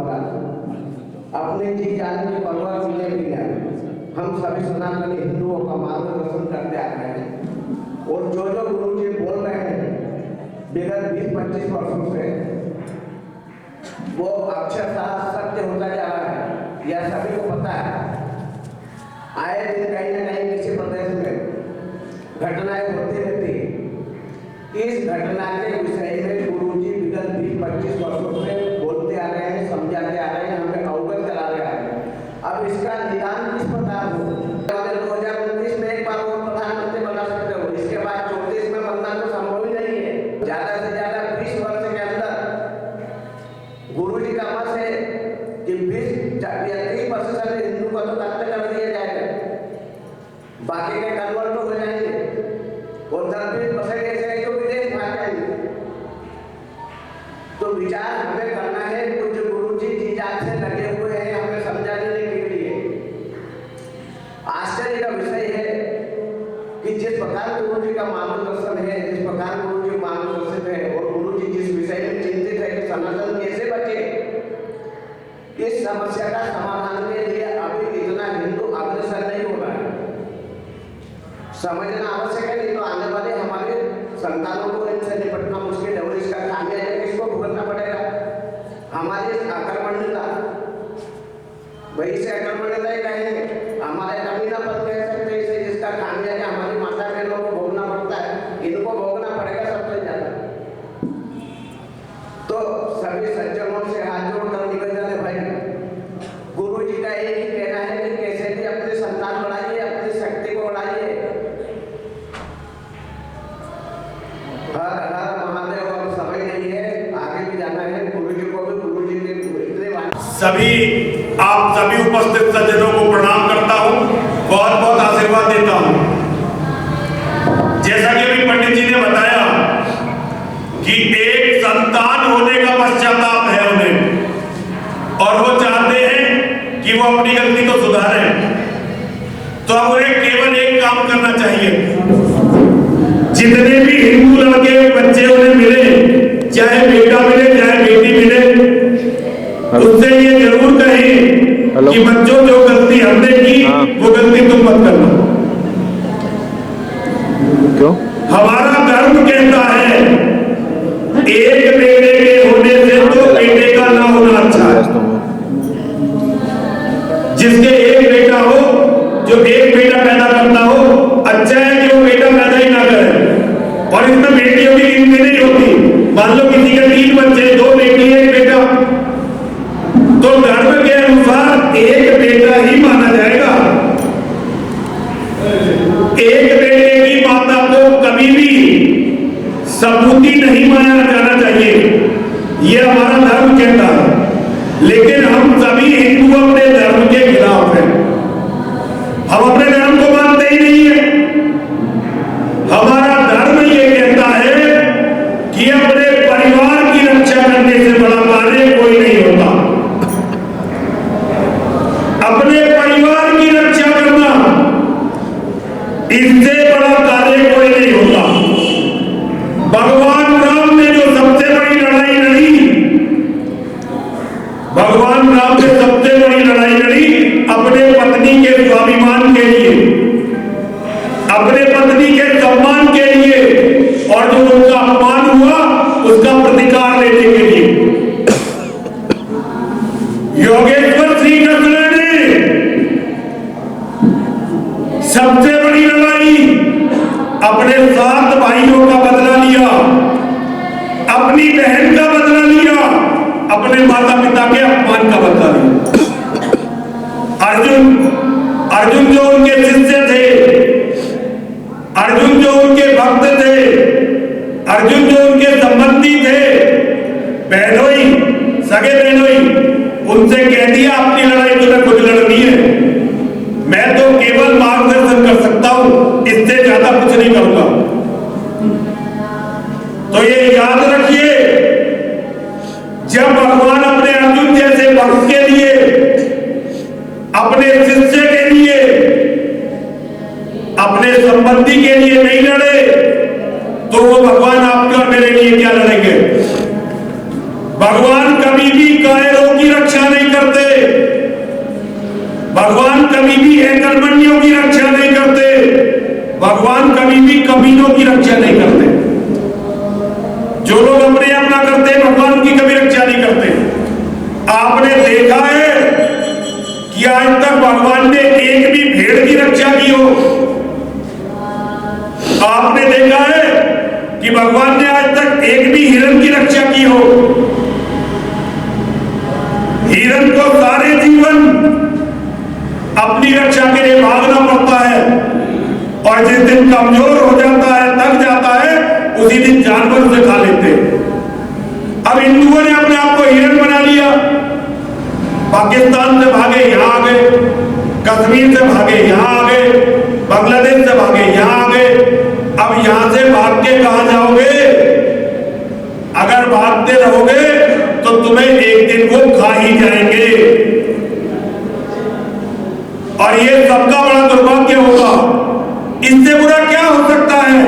भला अपने जी जान की परवाह किए बिना हम सभी सनातनी हिंदुओं का मार्गदर्शन करते आ रहे हैं। और जो गुरु जी बोल रहे हैं विगत 20-25 वर्षों से वो अक्षरशः सत्य होता जा रहा है, यह सभी को पता है। आए दिन कहीं न कहीं किसी प्रदेश में घटनाएं होती रहती है। इस घटना के विषय में गुरु जी विगत 20-25 वर्षों से बोलते आ रहे हैं, समझाते आ रहे हैं, हमें अवगत करा रहे हैं। अब इसका निदान किस प्रकार हो? 2029 में एक बार वो प्रधानमंत्री बना सकते हो, इसके बाद 34 में बनना तो संभव ही नहीं है। ज्यादा से ज्यादा 20 वर्ष के अंदर गुरु जी का मत है कि 20-30% हिंदू को तो तख्त कर दिया जाएगा, बाकी के कन्वर्ट हो जाएंगे और 10-20% ऐसे हैं जो विदेश भाग जाएंगे। तो विचार हमें करना है, कुछ गुरु जी जी जान से लगे हुए हैं हमें समझाने के लिए। आश्चर्य का विषय है कि जिस प्रकार गुरु जी का मार्गदर्शन है, जिस प्रकार गुरु जी मार्गदर्शित है और गुरु जी जिस विषय में चिंतित है कि सनातन कैसे बचे, इस समस्या का समाधान के लिए अभी इतना हिंदू अग्रसर नहीं हो रहा है। समझना आवश्यक है, नहीं तो आने वाले हमारे संतानों को इनसे निपटना मुश्किल है और इसका खामियाजा किसको भुगतना पड़ेगा? हमारी आक्रमणता, वही से आक्रमणता ही कहेंगे, हमारे कभी ना पद कह सकते इसे, जिसका खामियाजा हमारी माता बहनों को भोगना पड़ता है, इनको भोगना पड़ेगा सबसे ज्यादा। तो सभी सज्जनों से हाथ जोड़कर निवेदन है भाई, गुरु जी का एक ही कहना है कि कैसे भी अपने संतान बढ़ाइए, अपनी शक्ति को बढ़ाइए। हर हर महादेव, अब समय नहीं है, आगे भी जाना है। गुरु जी को भी गुरु जी के सभी आप सभी उपस्थित सज्जनों को प्रणाम करता हूं, बहुत बहुत आशीर्वाद देता हूं। जैसा कि अभी पंडित जी ने बताया कि एक संतान होने का पश्चाताप है उन्हें और वो चाहते हैं कि वो अपनी गलती को सुधारें। तो अब उन्हें केवल एक काम करना चाहिए, जितने भी हिंदू लड़के बच्चे उन्हें मिले, चाहे बेटा मिले चाहे बेटी मिले, उससे ये जरूर कहें कि बच्चों जो गलती हमने की वो गलती तुम मत करना। क्यों? हमारा धर्म कहता है एक बेटे के होने से दो बेटे का ना होना अच्छा है। जिसके एक बेटा हो, जो एक बेटा पैदा करता हो, अच्छा है कि वो बेटा पैदा ही ना करे। और इसमें बेटियों की गिनती नहीं होती। मान लो किसी के 3 बच्चे, 2 बेटी 1 बेटा, तो धर्म के अनुसार एक बेटा ही माना जाएगा। एक बेटे की माता को कभी भी सपूती नहीं माना जाना चाहिए, यह हमारा धर्म कहता है। लेकिन हम सभी हिंदू अपने धर्म के खिलाफ हैं। हम अपने धर्म को मानते ही नहीं है। हमारा धर्म ये कहता है कि अपने परिवार की रक्षा करने से बड़ा कार्य कोई नहीं होता। अपने परिवार की रक्षा करना, इससे बड़ा कार्य कोई नहीं होता। भगवान राम ने जो सबसे बड़ी लड़ाई लड़ी, भगवान राम ने सबसे बड़ी लड़ाई लड़ी अपने पत्नी के स्वाभिमान के लिए, अपने पत्नी के सम्मान के लिए, और जो उनका अपमान हुआ उसका प्रतिकार लेने के लिए। योगेश्वर श्री कृष्ण ने सबसे बड़ी लड़ाई अपने 7 भाइयों का बदला लिया, अपनी बहन का बदला लिया, अपने माता पिता के अपमान का बदला लिया। अर्जुन जो उनके शिष्य थे, अर्जुन जो उनके भक्त थे, अर्जुन जो उनके संबंधी थे, बहनोई, सगे बहनोई, उनसे कह दिया अपनी लड़ाई तुम्हें खुद लड़नी है, मैं तो केवल मार्गदर्शन कर सकता हूं, इससे ज्यादा कुछ नहीं करूंगा। तो ये याद रखिए, जब भगवान अपने अर्जुन जैसे भक्त के लिए, अपने शिष्य के लिए, अपने संबंधी के लिए नहीं लड़े, तो वो भगवान आपके और मेरे लिए क्या लड़ेंगे? भगवान कभी भी कायरों की रक्षा नहीं करते, भगवान कभी भी एकलमंडियों की रक्षा नहीं करते, भगवान कभी भी कमीनों की रक्षा नहीं करते। जो लोग अपने अपना करते हैं भगवान की कभी रक्षा नहीं करते। आपने देखा है कि आज तक भगवान ने एक भी भेड़ की रक्षा की हो? आपने देखा है कि भगवान ने आज तक एक भी हिरण की रक्षा की हो? हिरण को सारे जीवन अपनी रक्षा के लिए भागना पड़ता है और जिस दिन कमजोर हो जाता है, थक जाता है, उसी दिन जानवर उसे खा लेते हैं। अब हिंदुओं ने अपने आप को हिरण बना लिया। पाकिस्तान से भागे यहां आ गए, कश्मीर से भागे यहां आ गए, बांग्लादेश से भागे यहां आ गए। अब यहां से भाग के कहां जाओगे? अगर भागते रहोगे तो तुम्हें एक दिन वो खा ही जाएंगे। और ये सबका बड़ा दुर्भाग्य होगा। इससे बुरा क्या हो सकता है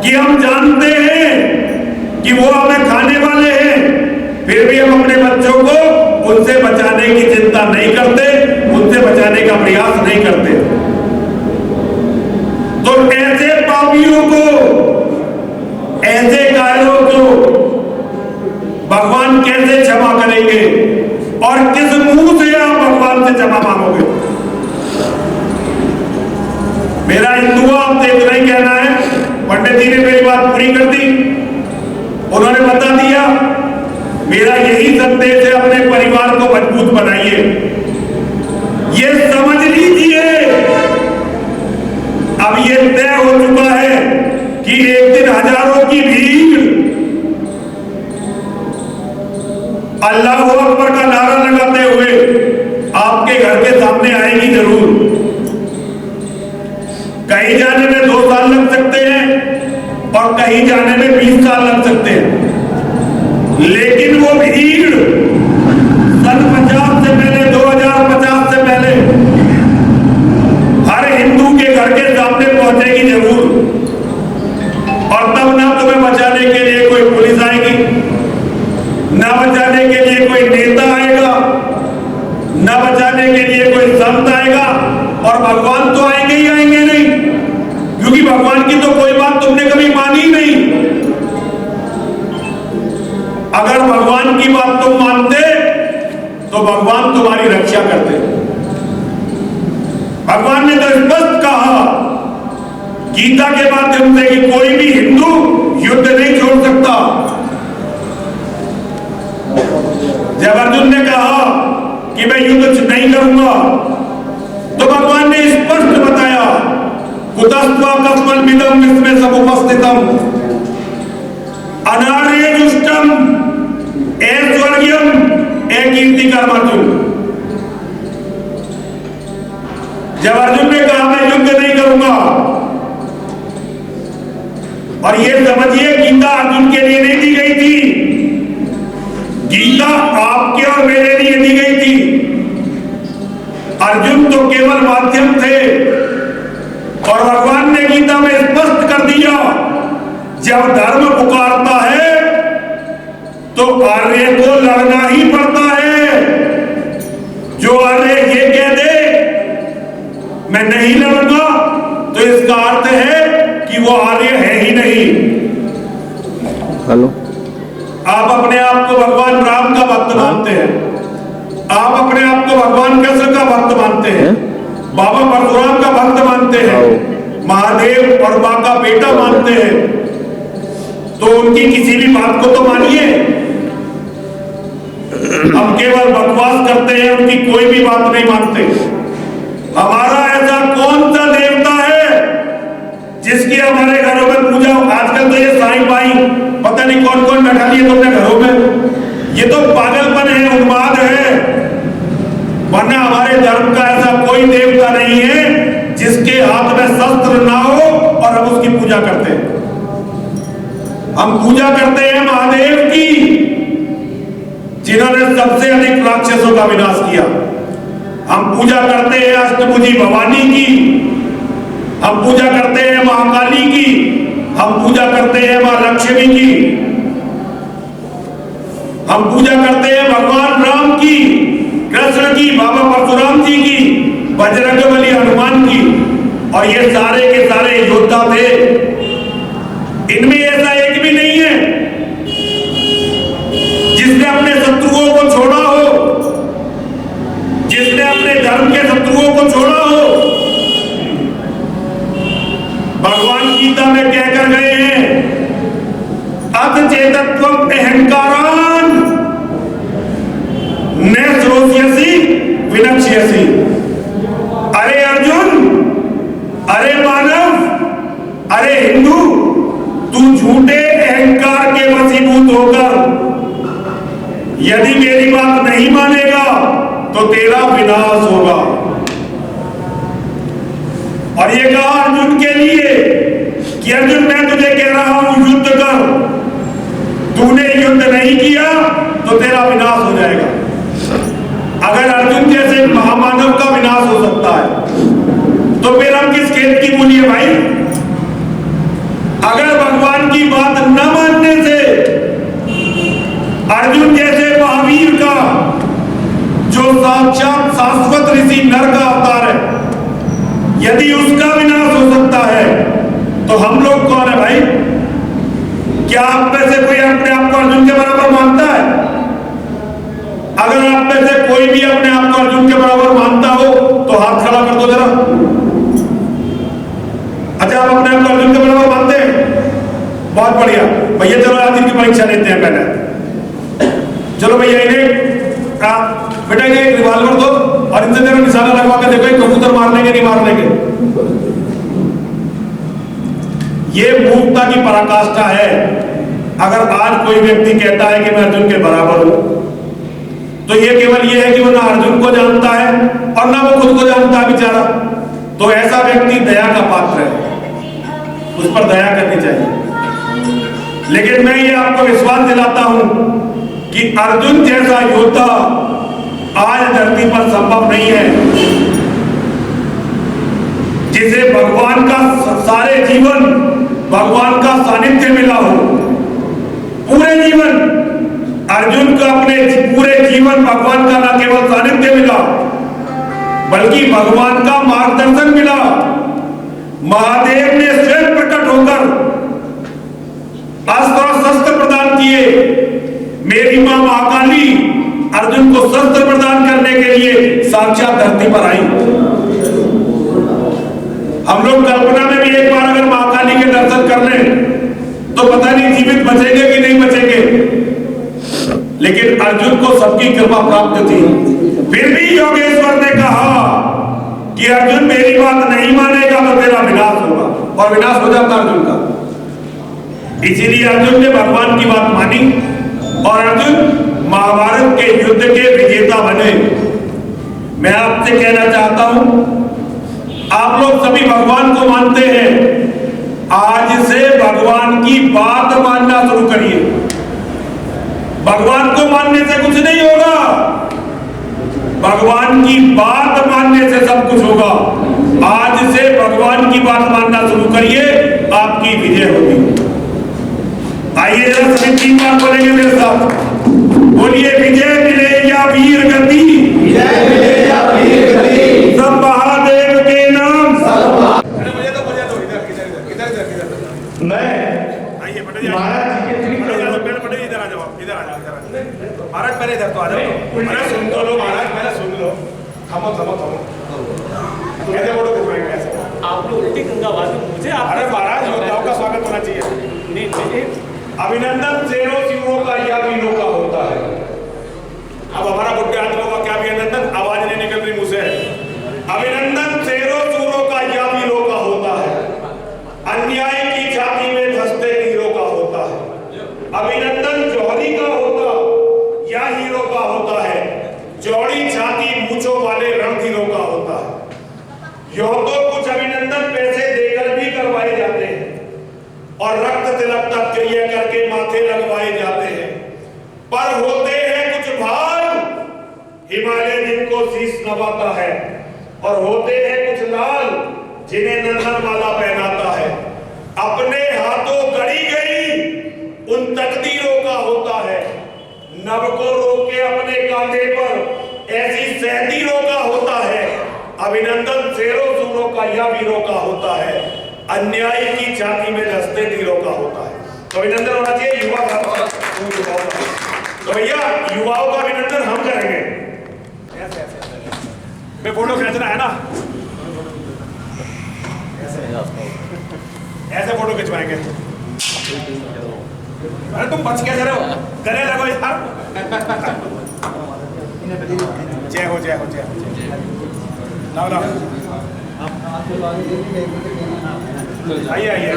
कि हम जानते हैं कि वो हमें खाने वाले हैं, फिर भी हम अपने बच्चों को उनसे बचाने की चिंता नहीं करते, उनसे बचाने का प्रयास नहीं करते। तो ऐसे पापियों को, ऐसे कायरों को भगवान कैसे क्षमा करेंगे और किस मुंह से आप भगवान से क्षमा मांगोगे? मेरा हिंदुओं आपसे इतना ही कहना है, पंडित जी ने मेरी बात पूरी कर दी, उन्होंने बता दिया। मेरा यही संदेश है, अपने परिवार को मजबूत बनाइए। ये समझ लीजिए अब ये तय हो चुका है कि एक दिन हजारों की भीड़ अल्लाहू अकबर का नारा लगाते हुए आपके घर के सामने आएगी जरूर। कहीं जाने में 2 साल लग सकते हैं और कहीं जाने में 20 साल लग सकते हैं, लेकिन वो भीड़ सन 50 से पहले, 2050 से पहले हर हिंदू के घर के सामने पहुंचेगी जरूर। और तब ना तुम्हें बचाने के लिए कोई पुलिस आएगी, ना बचाने के लिए कोई नेता आएगा, ना बचाने के लिए कोई संत आएगा, और भगवान तो आएंगे ही आएंगे नहीं, क्योंकि भगवान की तो कोई बात तुमने कभी मानी नहीं। अगर भगवान की बात तुम मानते तो भगवान तुम्हारी रक्षा करते। भगवान ने तो स्पष्ट कहा गीता के माध्यम से कि कोई भी हिंदू युद्ध नहीं छोड़ सकता। जब अर्जुन ने कहा कि मैं युद्ध नहीं करूंगा, तो भगवान ने स्पष्ट बताया कुतस्त्वा कस्मन्विदं विस्मे समुपस्थितम अनार्यजुष्टम ऐश्वर्यम अकीर्तिकरम। अर्जुन, जब अर्जुन ने कहा मैं युद्ध नहीं करूंगा, और ये समझिए गीता अर्जुन के लिए नहीं दी गई थी, गीता आपके और मेरे लिए दी गई थी। अर्जुन तो केवल माध्यम थे, और भगवान ने गीता में स्पष्ट कर दिया जब धर्म पुकारता है तो आर्य को लड़ना ही पड़ता है। जो आर्य ये कह दे मैं नहीं लड़ूंगा, तो इसका अर्थ है कि वो आर्य है ही नहीं। हेलो, आप अपने आप को भगवान राम का भक्त मानते हैं, आप अपने आप को भगवान कृष्ण का भक्त मानते हैं, बाबा परशुराम का भक्त मानते हैं, महादेव और मां का बेटा मानते हैं, तो उनकी किसी भी बात को तो मानिए। हम केवल बकवास करते हैं, उनकी कोई भी बात नहीं मानते। हमारा ऐसा कौन सा देवता है जिसकी हमारे घरों में पूजा? आजकल तो ये साईं बाई पता नहीं कौन कौन बैठा लिए तुमने घरों में, ये तो पागलपन है, उन्माद है। वरना हमारे धर्म का ऐसा कोई देवता नहीं है जिसके हाथ में शस्त्र ना हो और हम उसकी पूजा करते हैं। हम पूजा करते हैं महादेव की, जिन्होंने सबसे अधिक राक्षसों का विनाश किया। हम पूजा करते हैं अष्टभुजी भवानी की, हम पूजा करते हैं महाकाली की, हम पूजा करते हैं मां लक्ष्मी की। हम पूजा करते हैं भगवान राम की, कृष्ण की, बाबा परशुराम जी की, बजरंगबली हनुमान की, और ये सारे के सारे योद्धा थे। इनमें ऐसा एक भी नहीं है जिसने अपने शत्रुओं को छोड़ा हो, जिसने अपने धर्म के शत्रुओं को छोड़ा हो। भगवान गीता में कहकर गए हैं, अथ चेतत्वम अहंकारान न श्रोष्यसि विनक्ष्यसि। अरे अर्जुन, अरे मानव, अरे हिंदू, तू झूठे अहंकार के वशीभूत होकर यदि मेरी बात नहीं मानेगा तो तेरा विनाश होगा। और ये कहा अर्जुन के लिए कि अर्जुन मैं तुझे कह रहा हूं युद्ध कर, तूने युद्ध नहीं किया तो तेरा विनाश हो जाएगा। अगर अर्जुन जैसे महामानव का विनाश हो सकता है तो फिर हम किस खेत की मूली है भाई? अगर भगवान की बात न मानने से अर्जुन जैसे महावीर का, जो साक्षात शाश्वत ऋषि नर का अवतार है, यदि उसका विनाश हो सकता है तो हम लोग कौन है भाई? क्या आप में से कोई अपने आप को अर्जुन के बराबर मानता है? अगर आप में से कोई भी अपने आप को अर्जुन के बराबर मानता हो तो हाथ खड़ा कर दो जरा। अच्छा, आप अपने आप को अर्जुन के बराबर मानते हैं? बहुत बढ़िया भैया, चलो आज इनकी परीक्षा लेते हैं पहले। चलो भैया, इन्हें बेटा एक रिवॉल्वर दो और इनसे जरा निशाना लगवा के देखो कबूतर मारने के नहीं मारने के। ये मूर्खता की पराकाष्ठा है। अगर आज कोई व्यक्ति कहता है कि मैं अर्जुन के बराबर हूं तो ये केवल ये है कि वो ना अर्जुन को जानता है और ना वो खुद को जानता है बेचारा। तो ऐसा व्यक्ति दया का पात्र है, उस पर दया करनी चाहिए। लेकिन मैं ये आपको विश्वास दिलाता हूं कि अर्जुन जैसा योद्धा आज धरती पर संभव नहीं है, जिसे भगवान का सारे जीवन भगवान का सानिध्य मिला हो। पूरे जीवन अर्जुन को अपने पूरे जीवन भगवान का न केवल सानिध्य मिला बल्कि भगवान का मार्गदर्शन मिला। महादेव ने स्वयं प्रकट होकर अस्त्र और शस्त्र प्रदान किए। मेरी मां महाकाली अर्जुन को शस्त्र प्रदान करने के लिए साक्षात धरती पर आई। हम लोग कल्पना में भी एक बार अगर महाकाली के दर्शन कर लें तो पता नहीं जीवित बचेंगे कि नहीं बचेंगे, लेकिन अर्जुन को सबकी कृपा प्राप्त थी। फिर भी योगेश्वर ने कहा कि अर्जुन मेरी बात नहीं मानेगा तो तेरा विनाश होगा, और विनाश हो जाता अर्जुन का। इसीलिए अर्जुन ने भगवान की बात मानी और अर्जुन महाभारत के युद्ध के विजेता बने। मैं आपसे कहना चाहता हूं, आप लोग सभी भगवान को मानते हैं, आज से भगवान की बात मानना शुरू करिए। भगवान को मानने से कुछ नहीं होगा, भगवान की बात मानने से सब कुछ होगा। आज से भगवान की बात मानना शुरू करिए, आपकी विजय होगी। आइए जरा सभी 3 बार बोलेंगे मेरे साथ, बोलिए विजय मिले या वीर गति, विजय मिले या वीर गति, सब महादेव के नाम। मैं आइए महाराज जी के इधर आ जाओ, इधर आ जाओ, महाराज पहले इधर तो आ जाओ। अरे सुन तो लो महाराज, पहले सुन लो। थमो थमो थमो, कैसे बोलो कैसे? आप लोग उल्टी गंगा बात मुझे अरे महाराज, योद्धाओं का स्वागत होना चाहिए। नहीं अभिनंदन शेरों सिंहों का या वीरों का होता है। अब हमारा बुढ़े आदमियों का क्या अभिनंदन, आवाज नहीं निकल रही मुंह से। अभिनंदन शेरों सूरों का या वीरों का होता है, अन्याय की छाती में धंसते तीरों का होता है। अभिनंदन जौहरी का होता या हीरो का होता है, चौड़ी छाती मूंछों वाले रणधीरों का होता है। यो तो कुछ अभिनंदन पैसे देकर भी करवाए जाते हैं और रक्त तिलक तक क्रिया करके माथे लगवाए जाते हैं, पर होते हैं कुछ भाल हिमालय जिनको शीश नवाता है, और होते हैं कुछ लाल जिन्हें नंदन माला पहनाता है। अपने हाथों गढ़ी गई उन तकदीरों का होता है, नभ को रोके अपने कांधे पर ऐसी सैतीरों का होता है, अभिनंदन शेरों सूरों का या वीरों का होता है, अन्याय की छाती में धंसते तीरों का होता है। तो अभिनंदन होना चाहिए युवा का। तो भैया युवाओं का अभिनंदन हम करेंगे। मैं फोटो खींचना है ना, ऐसे फोटो खिंचवाएंगे। अरे तुम बच कैसे रहे हो, गले लगो यार। जय हो जय हो जय हो। लाओ लाओ आइए आइए।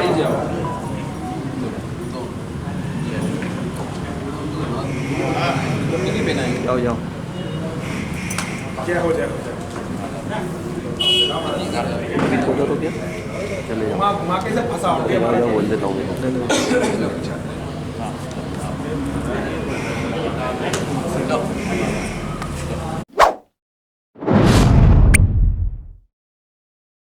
जाओ जाओ। जय हो जय हो। फोटो तो क्या चले जाओ। घुमा घुमा के से फंसा बोल देता हूँ।